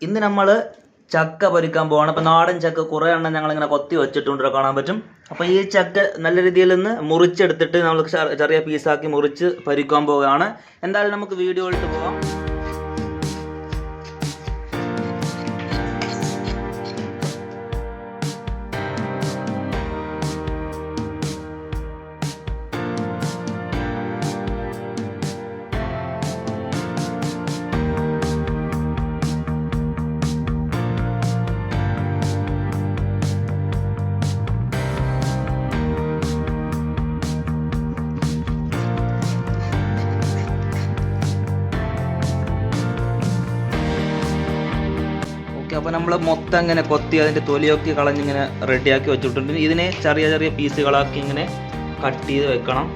ഇന്ന് നമ്മൾ ചക്ക പൊരിക്കാൻ പോവാണ്. അപ്പോൾ നാടൻ ചക്ക കുറേ എണ്ണം ഞങ്ങളിങ്ങനെ കൊത്തി വെച്ചിട്ടുണ്ട്, കാണാൻ പറ്റും. അപ്പോൾ ഈ ചക്ക നല്ല രീതിയിൽ നിന്ന് മുറിച്ചെടുത്തിട്ട് നമ്മൾ ചെറിയ പീസാക്കി മുറിച്ച് പൊരിക്കാൻ പോവുകയാണ്. എന്തായാലും നമുക്ക് വീഡിയോയിലോട്ട് പോകാം. അപ്പോൾ നമ്മൾ മൊത്തം ഇങ്ങനെ കൊത്തി അതിൻ്റെ തൊലിയൊക്കെ കളഞ്ഞിങ്ങനെ റെഡിയാക്കി വെച്ചിട്ടുണ്ട്. ഇതിനെ ചെറിയ ചെറിയ പീസുകളാക്കി ഇങ്ങനെ കട്ട് ചെയ്ത് വെക്കണം.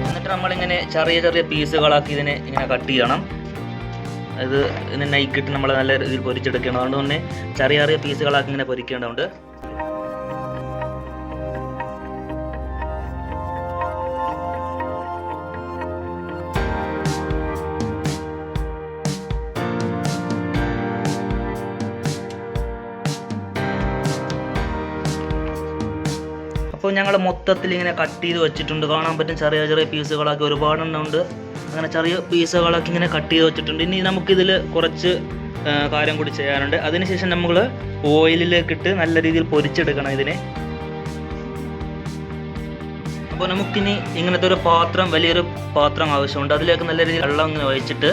എന്നിട്ട് നമ്മളിങ്ങനെ ചെറിയ ചെറിയ പീസുകളാക്കി ഇതിനെ ഇങ്ങനെ കട്ട് ചെയ്യണം. ഇത് ഇതിനെ നൈക്കിട്ട് നമ്മൾ നല്ല രീതിയിൽ പൊരിച്ചെടുക്കണം. അതുകൊണ്ട് തന്നെ ചെറിയ ചെറിയ പീസുകളാക്കി ഇങ്ങനെ പൊരിക്കേണ്ടതുണ്ട്. അപ്പോൾ ഞങ്ങൾ മൊത്തത്തിൽ ഇങ്ങനെ കട്ട് ചെയ്ത് വെച്ചിട്ടുണ്ട്, കാണാൻ പറ്റും. ചെറിയ ചെറിയ പീസുകളാക്കി ഒരുപാടെണ്ണം ഉണ്ട്. അങ്ങനെ ചെറിയ പീസുകളൊക്കെ ഇങ്ങനെ കട്ട് ചെയ്ത് വെച്ചിട്ടുണ്ട്. ഇനി നമുക്കിതിൽ കുറച്ച് കാര്യം കൂടി ചെയ്യാനുണ്ട്. അതിനുശേഷം നമ്മൾ ഓയിലിലേക്കിട്ട് നല്ല രീതിയിൽ പൊരിച്ചെടുക്കണം ഇതിനെ. അപ്പോൾ നമുക്കിനി ഇങ്ങനത്തെ ഒരു പാത്രം, വലിയൊരു പാത്രം ആവശ്യമുണ്ട്. അതിലേക്ക് നല്ല രീതിയിൽ വെള്ളം ഇങ്ങനെ ഒഴിച്ചിട്ട്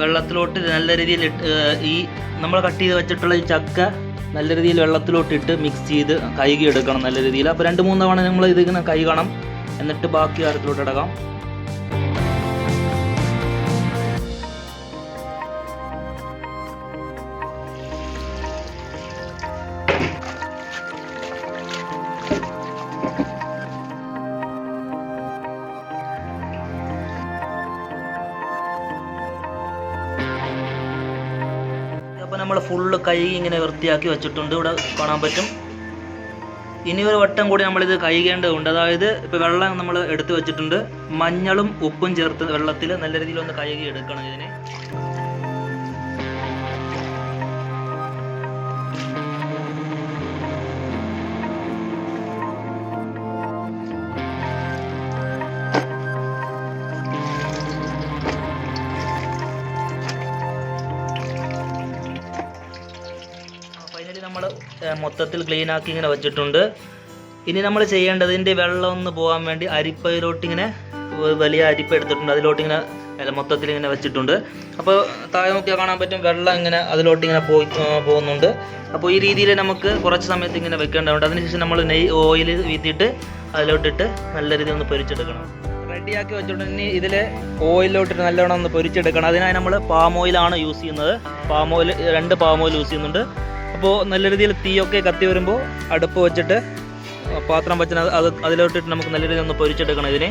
വെള്ളത്തിലോട്ട് നല്ല രീതിയിൽ ഈ നമ്മൾ കട്ട് ചെയ്ത് വെച്ചിട്ടുള്ള ഈ ചക്ക നല്ല രീതിയിൽ വെള്ളത്തിലോട്ടിട്ട് മിക്സ് ചെയ്ത് കഴുകി എടുക്കണം നല്ല രീതിയിൽ. അപ്പോൾ 2-3 തവണ നമ്മൾ ഇതിങ്ങനെ കഴുകണം. എന്നിട്ട് ബാക്കി കാര്യത്തിലോട്ട് ഇടക്കാം. അപ്പോൾ നമ്മൾ ഫുള്ള് കഴുകി ഇങ്ങനെ വൃത്തിയാക്കി വെച്ചിട്ടുണ്ട്, ഇവിടെ കാണാൻ പറ്റും. ഇനി ഒരു വട്ടം കൂടി നമ്മളിത് കഴുകേണ്ടതുണ്ട്. അതായത് ഇപ്പോൾ വെള്ളം നമ്മൾ എടുത്ത് വെച്ചിട്ടുണ്ട്, മഞ്ഞളും ഉപ്പും ചേർത്ത് വെള്ളത്തിൽ നല്ല രീതിയിൽ ഒന്ന് കഴുകി എടുക്കണം ഇതിനെ. നമ്മൾ മൊത്തത്തിൽ ക്ലീനാക്കി ഇങ്ങനെ വെച്ചിട്ടുണ്ട്. ഇനി നമ്മൾ ചെയ്യേണ്ടത് ഇതിൻ്റെ വെള്ളം ഒന്ന് പോകാൻ വേണ്ടി അരിപ്പയിലോട്ട് ഇങ്ങനെ വലിയ അരിപ്പ എടുത്തിട്ടുണ്ട്, അതിലോട്ട് ഇങ്ങനെ മൊത്തത്തിൽ ഇങ്ങനെ വെച്ചിട്ടുണ്ട്. അപ്പോൾ താഴെ നോക്കിയാൽ കാണാൻ പറ്റും വെള്ളം ഇങ്ങനെ അതിലോട്ട് ഇങ്ങനെ പോകുന്നുണ്ട്. അപ്പോൾ ഈ രീതിയിൽ നമുക്ക് കുറച്ച് സമയത്ത് ഇങ്ങനെ വെക്കേണ്ടതുണ്ട്. അതിനുശേഷം നമ്മൾ ഓയിൽ വീത്തിയിട്ട് അതിലോട്ടിട്ട് നല്ല രീതിയിൽ ഒന്ന് പൊരിച്ചെടുക്കണം. റെഡിയാക്കി വെച്ചിട്ടുണ്ട്. ഇനി ഇതിൽ ഓയിലോട്ടിട്ട് നല്ലവണ്ണം ഒന്ന് പൊരിച്ചെടുക്കണം. അതിനായി നമ്മൾ പാം ഓയിലാണ് യൂസ് ചെയ്യുന്നത്. Palm oil 2 palm oil use ചെയ്യുന്നുണ്ട്. അപ്പോൾ നല്ല രീതിയിൽ തീയൊക്കെ കത്തി വരുമ്പോൾ അടുപ്പ് വെച്ചിട്ട് പാത്രം വെച്ചിട്ട് അതിലോട്ടിട്ട് നമുക്ക് നല്ല രീതിയിൽ ഒന്ന് പൊരിച്ചെടുക്കണം ഇതിനെ.